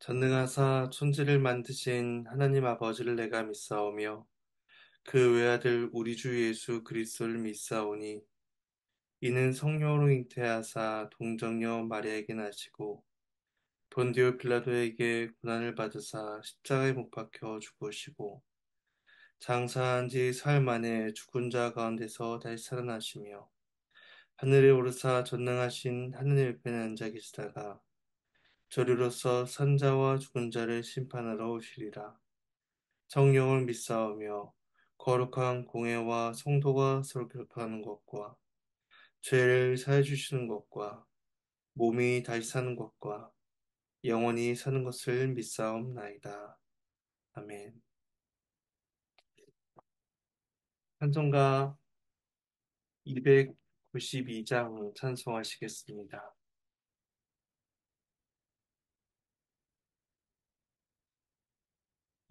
전능하사 천지를 만드신 하나님 아버지를 내가 믿사오며 그 외아들 우리 주 예수 그리스도를 믿사오니 이는 성령으로 잉태하사 동정녀 마리아에게 나시고 본디오 빌라도에게 고난을 받으사 십자가에 못 박혀 죽으시고 장사한 지 사흘 만에 죽은 자 가운데서 다시 살아나시며 하늘에 오르사 전능하신 하느님 옆에 앉아 계시다가 저리로서 산자와 죽은 자를 심판하러 오시리라. 성령을 믿사오며 거룩한 공회와 성도가 서로 교합하는 것과 죄를 사해 주시는 것과 몸이 다시 사는 것과 영원히 사는 것을 믿사옵나이다. 아멘. 찬송가 292장 찬송하시겠습니다.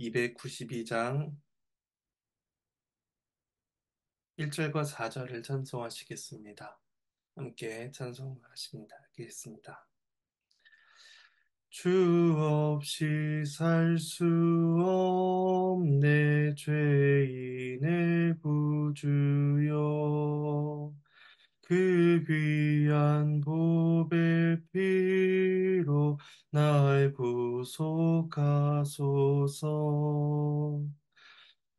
292장 1절과 4절을 찬송하시겠습니다. 함께 찬송하시겠습니다. 주 없이 살 수 없네 죄인의 구주여 그 귀한 보배 피로 날 구속하소서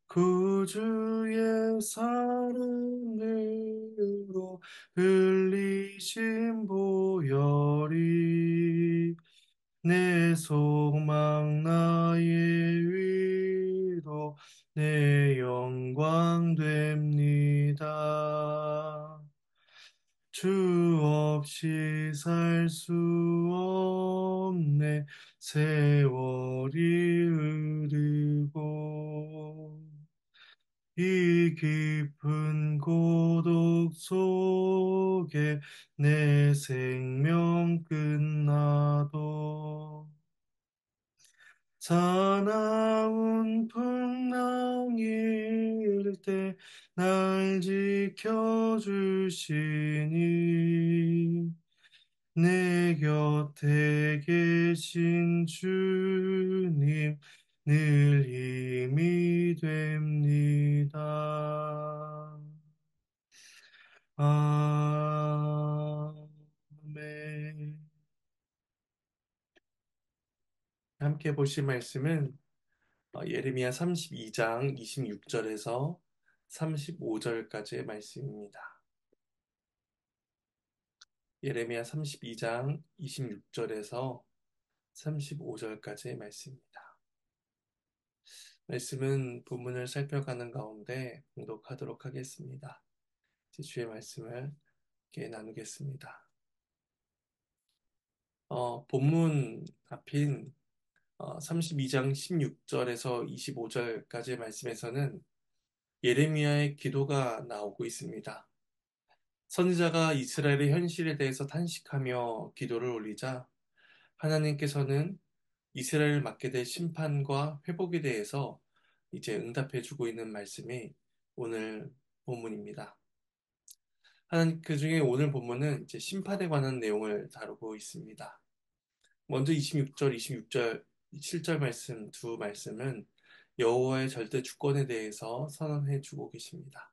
구주의 사랑으로 흘리신 보혈이 내 소망 나의 위로 내 영광 됩니다. 주 없이 살 수 없네 세월이 흐르고 이 깊은 고독 속에 내 생명 끝나도 사나운 풍랑일 때 날 지켜주시니 내 곁에 계신 주님 늘 힘이 됩니다. 아멘. 함께 보실 말씀은 예레미야 32장 26절에서 35절까지의 말씀입니다. 예레미야 32장 26절에서 35절까지의 말씀입니다. 말씀은 본문을 살펴가는 가운데 봉독하도록 하겠습니다. 이제 주의 말씀을 함께 나누겠습니다. 본문 앞인 32장 16절에서 25절까지의 말씀에서는 예레미야의 기도가 나오고 있습니다. 선지자가 이스라엘의 현실에 대해서 탄식하며 기도를 올리자 하나님께서는 이스라엘을 맡게 될 심판과 회복에 대해서 이제 응답해주고 있는 말씀이 오늘 본문입니다. 하나님 그 중에 오늘 본문은 이제 심판에 관한 내용을 다루고 있습니다. 먼저 26절, 26절, 7절 말씀 두 말씀은 여호와의 절대 주권에 대해서 선언해 주고 계십니다.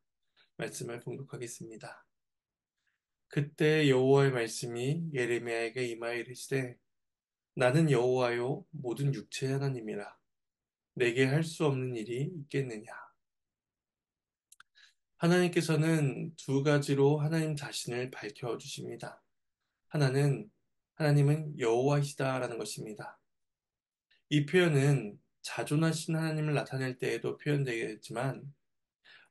말씀을 봉독하겠습니다. 그때 여호와의 말씀이 예레미야에게 임하여 이르시되 나는 여호와요 모든 육체의 하나님이라 내게 할 수 없는 일이 있겠느냐. 하나님께서는 두 가지로 하나님 자신을 밝혀 주십니다. 하나님은 여호와이시다라는 것입니다. 이 표현은 자존하신 하나님을 나타낼 때에도 표현되겠지만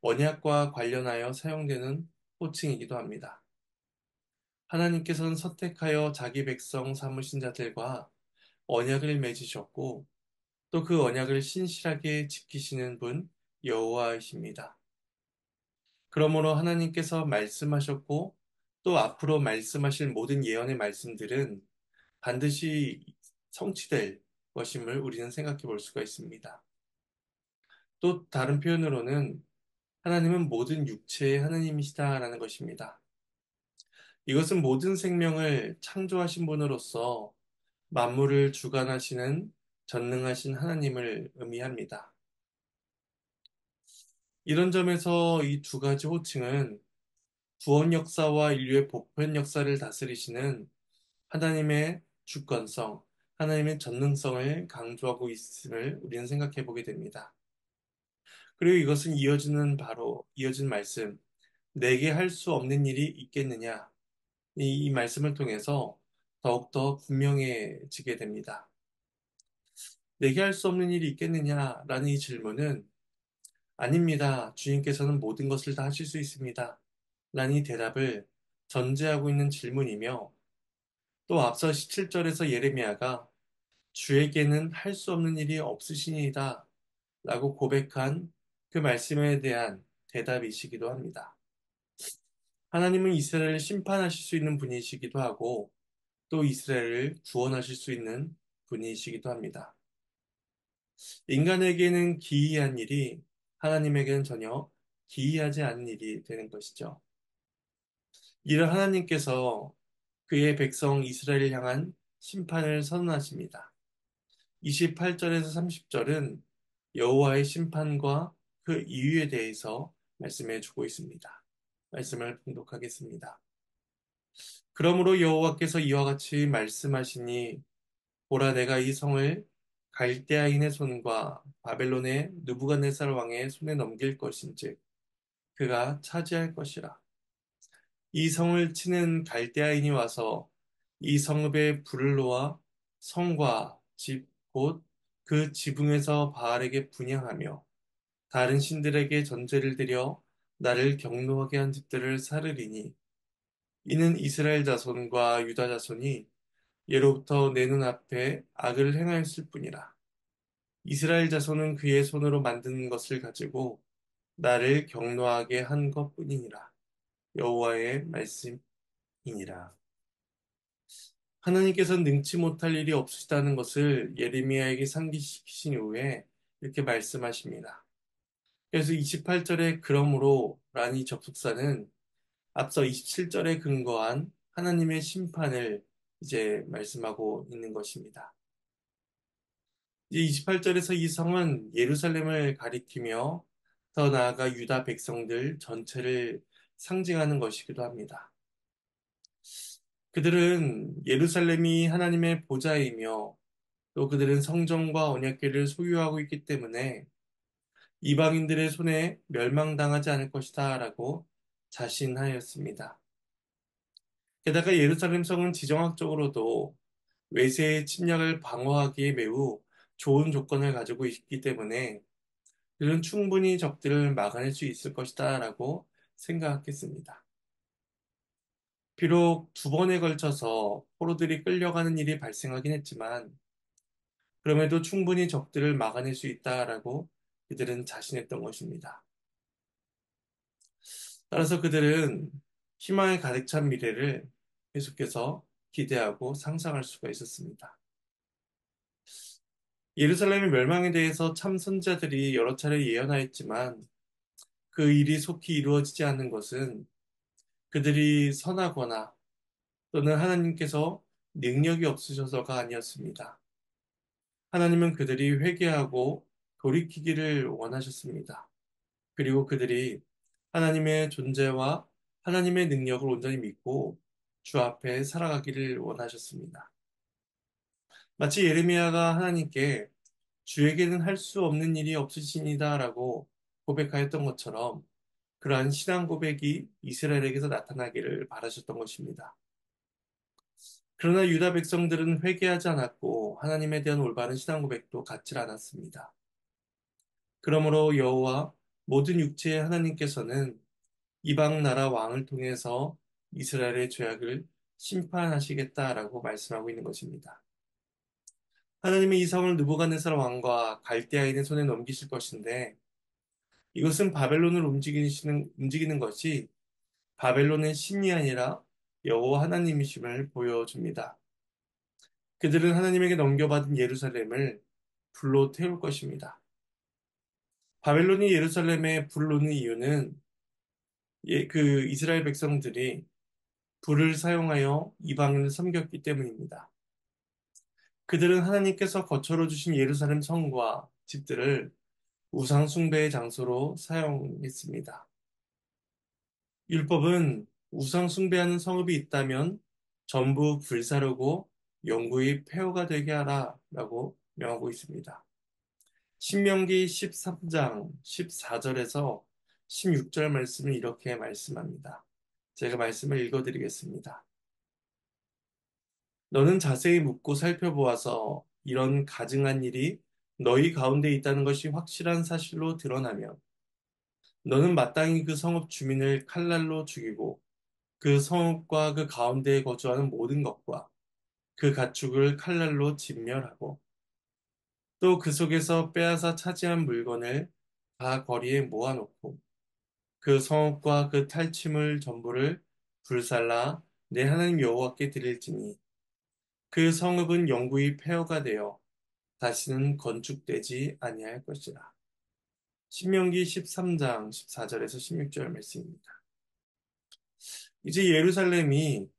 언약과 관련하여 사용되는 호칭이기도 합니다. 하나님께서는 선택하여 자기 백성 삼으신 자들과 언약을 맺으셨고 또 그 언약을 신실하게 지키시는 분 여호와이십니다. 그러므로 하나님께서 말씀하셨고 또 앞으로 말씀하실 모든 예언의 말씀들은 반드시 성취될 것임을 우리는 생각해 볼 수가 있습니다. 또 다른 표현으로는 하나님은 모든 육체의 하나님이시다라는 것입니다. 이것은 모든 생명을 창조하신 분으로서 만물을 주관하시는 전능하신 하나님을 의미합니다. 이런 점에서 이 두 가지 호칭은 구원 역사와 인류의 보편 역사를 다스리시는 하나님의 주권성, 하나님의 전능성을 강조하고 있음을 우리는 생각해 보게 됩니다. 그리고 이것은 이어진 말씀, 내게 할 수 없는 일이 있겠느냐? 이 말씀을 통해서 더욱더 분명해지게 됩니다. 내게 할 수 없는 일이 있겠느냐라는 이 질문은 아닙니다. 주님께서는 모든 것을 다 하실 수 있습니다. 라는 이 대답을 전제하고 있는 질문이며 또 앞서 17절에서 예레미야가 주에게는 할 수 없는 일이 없으시니이다 라고 고백한 그 말씀에 대한 대답이시기도 합니다. 하나님은 이스라엘을 심판하실 수 있는 분이시기도 하고 또 이스라엘을 구원하실 수 있는 분이시기도 합니다. 인간에게는 기이한 일이 하나님에게는 전혀 기이하지 않은 일이 되는 것이죠. 이를 하나님께서 그의 백성 이스라엘을 향한 심판을 선언하십니다. 28절에서 30절은 여호와의 심판과 그 이유에 대해서 말씀해 주고 있습니다. 말씀을 봉독하겠습니다. 그러므로 여호와께서 이와 같이 말씀하시니 보라 내가 이 성을 갈대아인의 손과 바벨론의 느부갓네살 왕의 손에 넘길 것인즉 그가 차지할 것이라. 이 성을 치는 갈대아인이 와서 이 성읍에 불을 놓아 성과 집 곧 그 지붕에서 바알에게 분향하며 다른 신들에게 전제를 드려 나를 경노하게 한 집들을 사르리니 이는 이스라엘 자손과 유다 자손이 예로부터 내 눈앞에 악을 행하였을 뿐이라. 이스라엘 자손은 그의 손으로 만든 것을 가지고 나를 경노하게 한 것뿐이니라. 여호와의 말씀이니라. 하나님께서는 능치 못할 일이 없으시다는 것을 예레미야에게 상기시키신 이후에 이렇게 말씀하십니다. 그래서 28절에 그러므로 라는 이 접속사는 앞서 27절에 근거한 하나님의 심판을 이제 말씀하고 있는 것입니다. 이제 28절에서 이 성은 예루살렘을 가리키며 더 나아가 유다 백성들 전체를 상징하는 것이기도 합니다. 그들은 예루살렘이 하나님의 보좌이며 또 그들은 성전과 언약궤를 소유하고 있기 때문에 이방인들의 손에 멸망당하지 않을 것이다 라고 자신하였습니다. 게다가 예루살렘 성은 지정학적으로도 외세의 침략을 방어하기에 매우 좋은 조건을 가지고 있기 때문에 그들은 충분히 적들을 막아낼 수 있을 것이다 라고 생각했습니다. 비록 두 번에 걸쳐서 포로들이 끌려가는 일이 발생하긴 했지만 그럼에도 충분히 적들을 막아낼 수 있다라고 그들은 자신했던 것입니다. 따라서 그들은 희망에 가득 찬 미래를 계속해서 기대하고 상상할 수가 있었습니다. 예루살렘의 멸망에 대해서 참 선지자들이 여러 차례 예언하였지만 그 일이 속히 이루어지지 않는 것은 그들이 선하거나 또는 하나님께서 능력이 없으셔서가 아니었습니다. 하나님은 그들이 회개하고 돌이키기를 원하셨습니다. 그리고 그들이 하나님의 존재와 하나님의 능력을 온전히 믿고 주 앞에 살아가기를 원하셨습니다. 마치 예레미야가 하나님께 주에게는 할 수 없는 일이 없으시니다라고 고백하였던 것처럼 그러한 신앙 고백이 이스라엘에게서 나타나기를 바라셨던 것입니다. 그러나 유다 백성들은 회개하지 않았고 하나님에 대한 올바른 신앙 고백도 갖지 않았습니다. 그러므로 여호와 모든 육체의 하나님께서는 이방 나라 왕을 통해서 이스라엘의 죄악을 심판하시겠다라고 말씀하고 있는 것입니다. 하나님의 이 성을 느부갓네살 왕과 갈대아인의 손에 넘기실 것인데 이것은 바벨론을 움직이는 것이 바벨론의 신이 아니라 여호와 하나님이심을 보여줍니다. 그들은 하나님에게 넘겨받은 예루살렘을 불로 태울 것입니다. 바벨론이 예루살렘에 불을 놓는 이유는 그 이스라엘 백성들이 불을 사용하여 이방인을 섬겼기 때문입니다. 그들은 하나님께서 거처로 주신 예루살렘 성과 집들을 우상 숭배의 장소로 사용했습니다. 율법은 우상 숭배하는 성읍이 있다면 전부 불사르고 영구히 폐허가 되게 하라라고 명하고 있습니다. 신명기 13장 14절에서 16절 말씀을 이렇게 말씀합니다. 제가 말씀을 읽어드리겠습니다. 너는 자세히 묻고 살펴보아서 이런 가증한 일이 너희 가운데 있다는 것이 확실한 사실로 드러나면 너는 마땅히 그 성읍 주민을 칼날로 죽이고 그 성읍과 그 가운데에 거주하는 모든 것과 그 가축을 칼날로 진멸하고 또 그 속에서 빼앗아 차지한 물건을 다 거리에 모아놓고 그 성읍과 그 탈취물 전부를 불살라 내 하나님 여호와께 드릴지니 그 성읍은 영구히 폐허가 되어 다시는 건축되지 아니할 것이라. 신명기 13장 14절에서 16절 말씀입니다. 이제 예루살렘이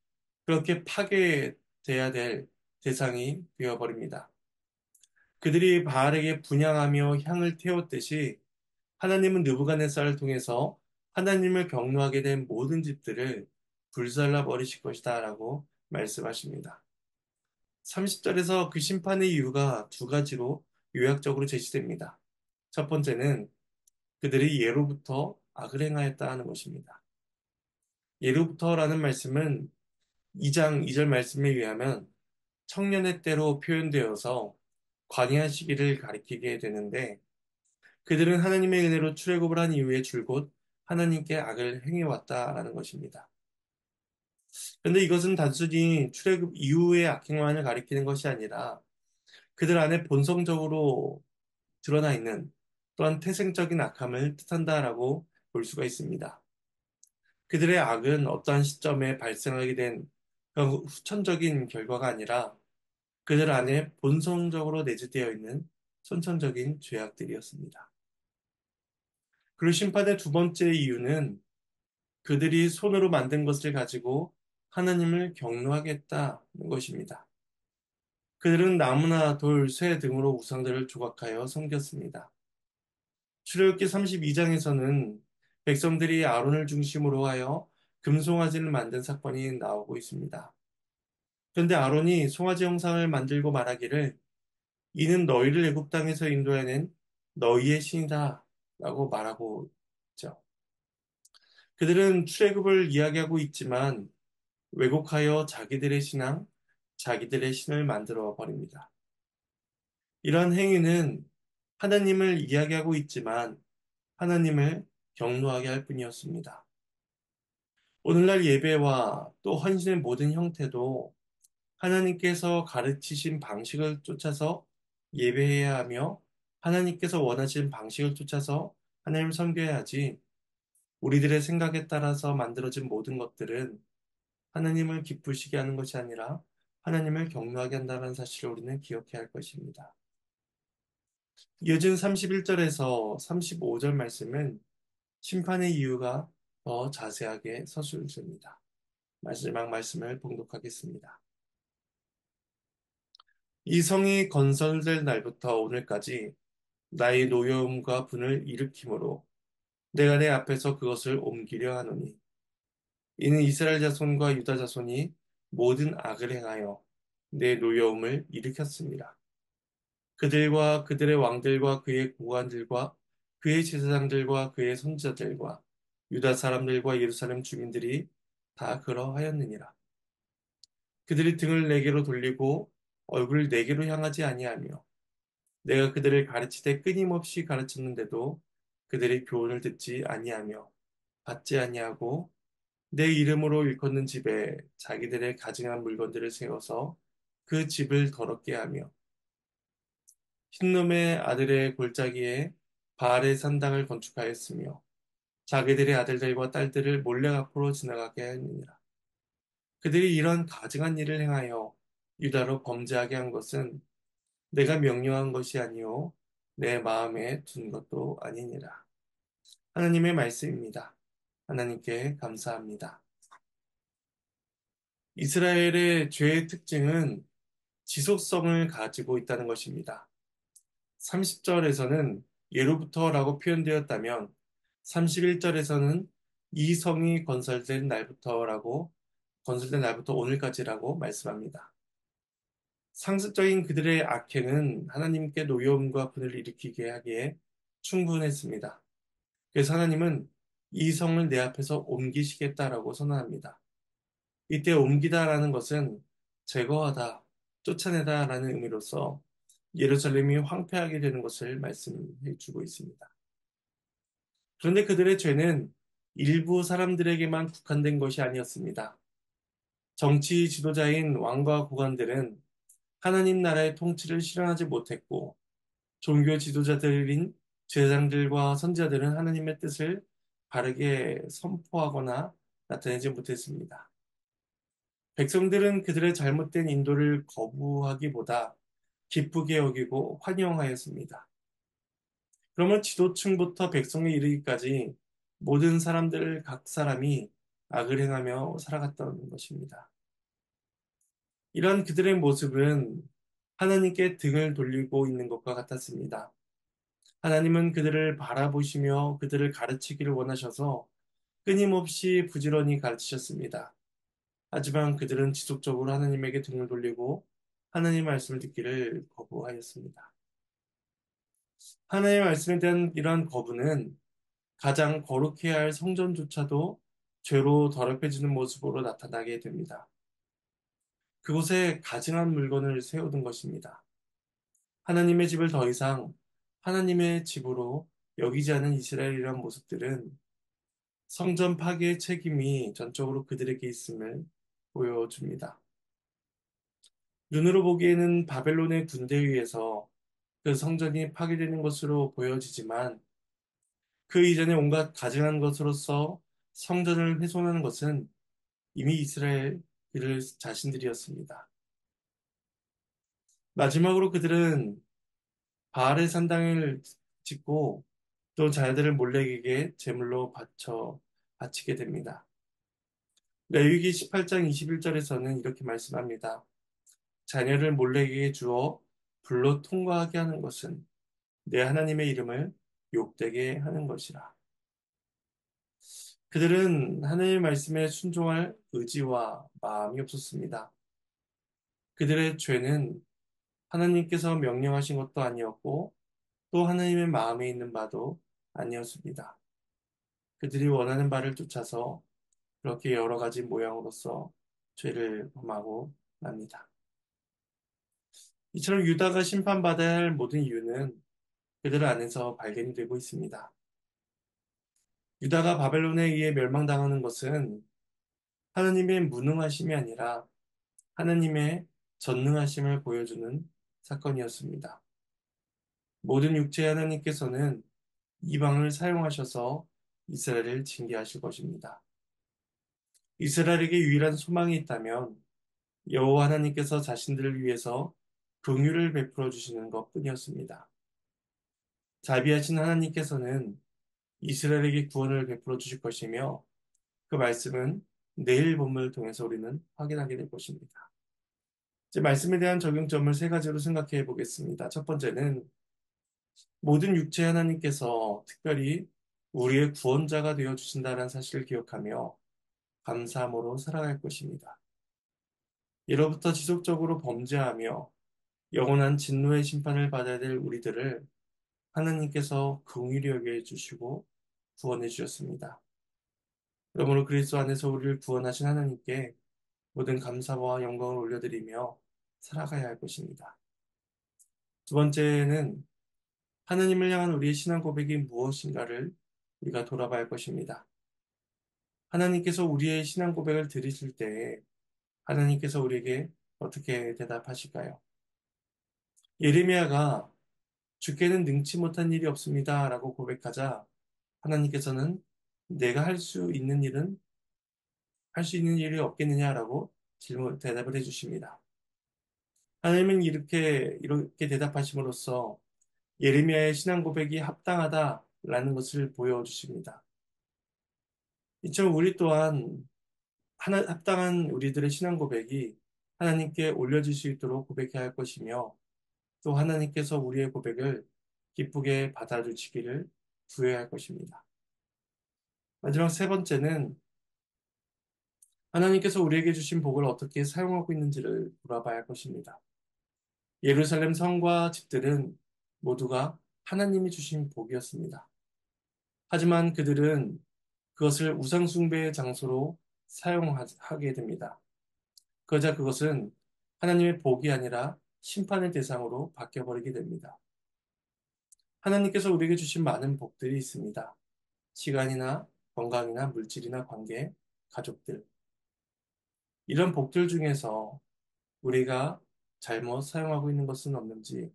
그렇게 파괴돼야 될 대상이 되어버립니다. 그들이 바알에게 분향하며 향을 태웠듯이 하나님은 느부갓네살을 통해서 하나님을 경노하게 된 모든 집들을 불살라 버리실 것이다 라고 말씀하십니다. 30절에서 그 심판의 이유가 두 가지로 요약적으로 제시됩니다. 첫 번째는 그들이 예로부터 악을 행하였다 하는 것입니다. 예로부터라는 말씀은 2장 2절 말씀에 의하면 청년의 때로 표현되어서 광야 시기를 가리키게 되는데 그들은 하나님의 은혜로 출애굽을 한 이후에 줄곧 하나님께 악을 행해왔다라는 것입니다. 그런데 이것은 단순히 출애굽 이후의 악행만을 가리키는 것이 아니라 그들 안에 본성적으로 드러나 있는 또한 태생적인 악함을 뜻한다라고 볼 수가 있습니다. 그들의 악은 어떠한 시점에 발생하게 된 그런 후천적인 결과가 아니라 그들 안에 본성적으로 내재되어 있는 선천적인 죄악들이었습니다. 그리고 심판의 두 번째 이유는 그들이 손으로 만든 것을 가지고 하나님을 경노하겠다는 것입니다. 그들은 나무나 돌, 쇠 등으로 우상들을 조각하여 섬겼습니다. 출애굽기 32장에서는 백성들이 아론을 중심으로 하여 금송아지를 만든 사건이 나오고 있습니다. 그런데 아론이 송아지 형상을 만들고 말하기를 이는 너희를 애굽 땅에서 인도해낸 너희의 신이다 라고 말하고 있죠. 그들은 출애굽을 이야기하고 있지만 왜곡하여 자기들의 신앙, 자기들의 신을 만들어 버립니다. 이러한 행위는 하나님을 이야기하고 있지만 하나님을 경노하게 할 뿐이었습니다. 오늘날 예배와 또 헌신의 모든 형태도 하나님께서 가르치신 방식을 쫓아서 예배해야 하며 하나님께서 원하시는 방식을 쫓아서 하나님을 섬겨야 하지 우리들의 생각에 따라서 만들어진 모든 것들은 하나님을 기쁘시게 하는 것이 아니라 하나님을 경노하게 한다는 사실을 우리는 기억해야 할 것입니다. 이어진 31절에서 35절 말씀은 심판의 이유가 더 자세하게 서술됩니다. 마지막 말씀을 봉독하겠습니다. 이 성이 건설될 날부터 오늘까지 나의 노여움과 분을 일으키므로 내가 내 앞에서 그것을 옮기려 하노니 이는 이스라엘 자손과 유다 자손이 모든 악을 행하여 내 노여움을 일으켰습니다. 그들과 그들의 왕들과 그의 고관들과 그의 제사장들과 그의 선지자들과 유다 사람들과 예루살렘 주민들이 다 그러하였느니라. 그들이 등을 내게로 돌리고 얼굴을 내게로 향하지 아니하며 내가 그들을 가르치되 끊임없이 가르쳤는데도 그들이 교훈을 듣지 아니하며 받지 아니하고 내 이름으로 일컫는 집에 자기들의 가증한 물건들을 세워서 그 집을 더럽게 하며 흰놈의 아들의 골짜기에 바알의 산당을 건축하였으며 자기들의 아들들과 딸들을 몰래 앞으로 지나가게 하느니라. 그들이 이런 가증한 일을 행하여 유다로 범죄하게 한 것은 내가 명령한 것이 아니요 내 마음에 둔 것도 아니니라. 하나님의 말씀입니다. 하나님께 감사합니다. 이스라엘의 죄의 특징은 지속성을 가지고 있다는 것입니다. 30절에서는 예로부터라고 표현되었다면 31절에서는 이 성이 건설된 날부터 오늘까지라고 말씀합니다. 상습적인 그들의 악행은 하나님께 노여움과 분을 일으키게 하기에 충분했습니다. 그래서 하나님은 이 성을 내 앞에서 옮기시겠다라고 선언합니다. 이때 옮기다라는 것은 제거하다, 쫓아내다라는 의미로서 예루살렘이 황폐하게 되는 것을 말씀해 주고 있습니다. 그런데 그들의 죄는 일부 사람들에게만 국한된 것이 아니었습니다. 정치 지도자인 왕과 고관들은 하나님 나라의 통치를 실현하지 못했고, 종교 지도자들인 제사장들과 선지자들은 하나님의 뜻을 바르게 선포하거나 나타내지 못했습니다. 백성들은 그들의 잘못된 인도를 거부하기보다 기쁘게 여기고 환영하였습니다. 그러면 지도층부터 백성에 이르기까지 모든 사람들 각 사람이 악을 행하며 살아갔던 것입니다. 이런 그들의 모습은 하나님께 등을 돌리고 있는 것과 같았습니다. 하나님은 그들을 바라보시며 그들을 가르치기를 원하셔서 끊임없이 부지런히 가르치셨습니다. 하지만 그들은 지속적으로 하나님에게 등을 돌리고 하나님의 말씀을 듣기를 거부하였습니다. 하나님의 말씀에 대한 이러한 거부는 가장 거룩해야 할 성전조차도 죄로 더럽혀지는 모습으로 나타나게 됩니다. 그곳에 가증한 물건을 세워둔 것입니다. 하나님의 집을 더 이상 하나님의 집으로 여기지 않은 이스라엘이란 모습들은 성전 파괴의 책임이 전적으로 그들에게 있음을 보여줍니다. 눈으로 보기에는 바벨론의 군대에 의해서 그 성전이 파괴되는 것으로 보여지지만 그 이전에 온갖 가증한 것으로서 성전을 훼손하는 것은 이미 이스라엘 그들 자신들이었습니다. 마지막으로 그들은 바알의 산당을 짓고 또 자녀들을 몰렉에게 제물로 바치게 됩니다. 레위기 18장 21절에서는 이렇게 말씀합니다. 자녀를 몰렉에게 주어 불로 통과하게 하는 것은 내 하나님의 이름을 욕되게 하는 것이라. 그들은 하나님의 말씀에 순종할 의지와 마음이 없었습니다. 그들의 죄는 하나님께서 명령하신 것도 아니었고 또 하나님의 마음에 있는 바도 아니었습니다. 그들이 원하는 바를 쫓아서 그렇게 여러 가지 모양으로서 죄를 범하고 납니다. 이처럼 유다가 심판받아야 할 모든 이유는 그들 안에서 발견이 되고 있습니다. 유다가 바벨론에 의해 멸망당하는 것은 하나님의 무능하심이 아니라 하나님의 전능하심을 보여주는 사건이었습니다. 모든 육체의 하나님께서는 이방을 사용하셔서 이스라엘을 징계하실 것입니다. 이스라엘에게 유일한 소망이 있다면 여호와 하나님께서 자신들을 위해서 긍휼을 베풀어 주시는 것뿐이었습니다. 자비하신 하나님께서는 이스라엘에게 구원을 베풀어 주실 것이며 그 말씀은 내일 본문을 통해서 우리는 확인하게 될 것입니다. 이제 말씀에 대한 적용점을 세 가지로 생각해 보겠습니다. 첫 번째는 모든 육체 하나님께서 특별히 우리의 구원자가 되어 주신다는 사실을 기억하며 감사함으로 살아갈 것입니다. 예로부터 지속적으로 범죄하며 영원한 진노의 심판을 받아야 될 우리들을 하나님께서 긍휼히 여겨 주시고 구원해 주셨습니다. 그러므로 그리스도 안에서 우리를 구원하신 하나님께 모든 감사와 영광을 올려드리며 살아가야 할 것입니다. 두 번째는 하나님을 향한 우리의 신앙 고백이 무엇인가를 우리가 돌아봐야 할 것입니다. 하나님께서 우리의 신앙 고백을 들으실 때에 하나님께서 우리에게 어떻게 대답하실까요? 예레미야가 주께는 능치 못한 일이 없습니다 라고 고백하자 하나님께서는 내가 할 수 있는 일이 없겠느냐라고 대답을 해주십니다. 하나님은 이렇게 대답하심으로써 예레미야의 신앙 고백이 합당하다라는 것을 보여주십니다. 이처럼 우리 또한 합당한 우리들의 신앙 고백이 하나님께 올려질 수 있도록 고백해야 할 것이며 또 하나님께서 우리의 고백을 기쁘게 받아주시기를 구해야 할 것입니다. 마지막 세 번째는 하나님께서 우리에게 주신 복을 어떻게 사용하고 있는지를 돌아봐야 할 것입니다. 예루살렘 성과 집들은 모두가 하나님이 주신 복이었습니다. 하지만 그들은 그것을 우상숭배의 장소로 사용하게 됩니다. 그러자 그것은 하나님의 복이 아니라 심판의 대상으로 바뀌어버리게 됩니다. 하나님께서 우리에게 주신 많은 복들이 있습니다. 시간이나 건강이나 물질이나 관계, 가족들. 이런 복들 중에서 우리가 잘못 사용하고 있는 것은 없는지,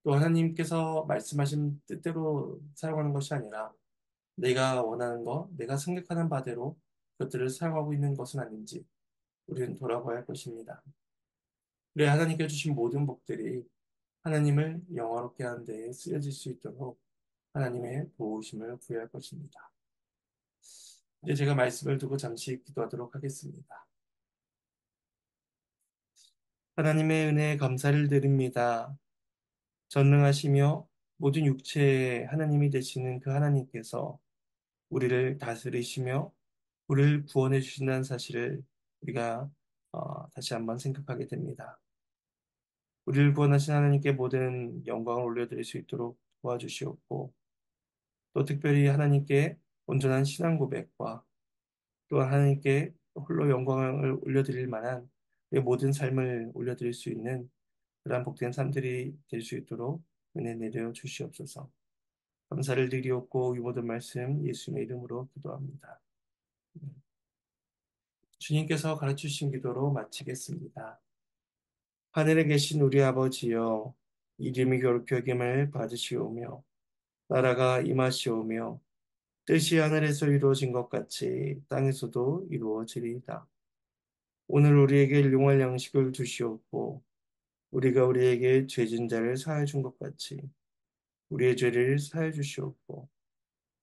또 하나님께서 말씀하신 뜻대로 사용하는 것이 아니라 내가 원하는 것, 내가 생각하는 바대로 그것들을 사용하고 있는 것은 아닌지 우리는 돌아봐야 할 것입니다. 그래 하나님께 주신 모든 복들이 하나님을 영화롭게 하는 데에 쓰여질 수 있도록 하나님의 도우심을 구해야 할 것입니다. 이제 제가 말씀을 두고 잠시 기도하도록 하겠습니다. 하나님의 은혜에 감사를 드립니다. 전능하시며 모든 육체의 하나님이 되시는 그 하나님께서 우리를 다스리시며 우리를 구원해 주신다는 사실을 우리가 다시 한번 생각하게 됩니다. 우리를 구원하신 하나님께 모든 영광을 올려드릴 수 있도록 도와주시옵고 또 특별히 하나님께 온전한 신앙 고백과 또한 하나님께 홀로 영광을 올려드릴 만한 우리의 모든 삶을 올려드릴 수 있는 그러한 복된 삶들이 될 수 있도록 은혜 내려 주시옵소서. 감사를 드리옵고 이 모든 말씀 예수님의 이름으로 기도합니다. 주님께서 가르치신 기도로 마치겠습니다. 하늘에 계신 우리 아버지여, 이름이 거룩히 여김을 받으시오며, 나라가 임하시오며, 뜻이 하늘에서 이루어진 것 같이 땅에서도 이루어지리이다. 오늘 우리에게 일용할 양식을 주시옵고, 우리가 우리에게 죄진 자를 사해 준 것 같이, 우리의 죄를 사해 주시옵고,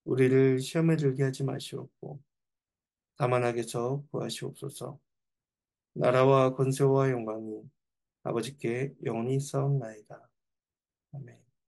우리를 시험에 들게 하지 마시옵고, 다만 악에서 구하시옵소서. 나라와 권세와 영광이 아버지께 영원히 있사옵나이다. 아멘.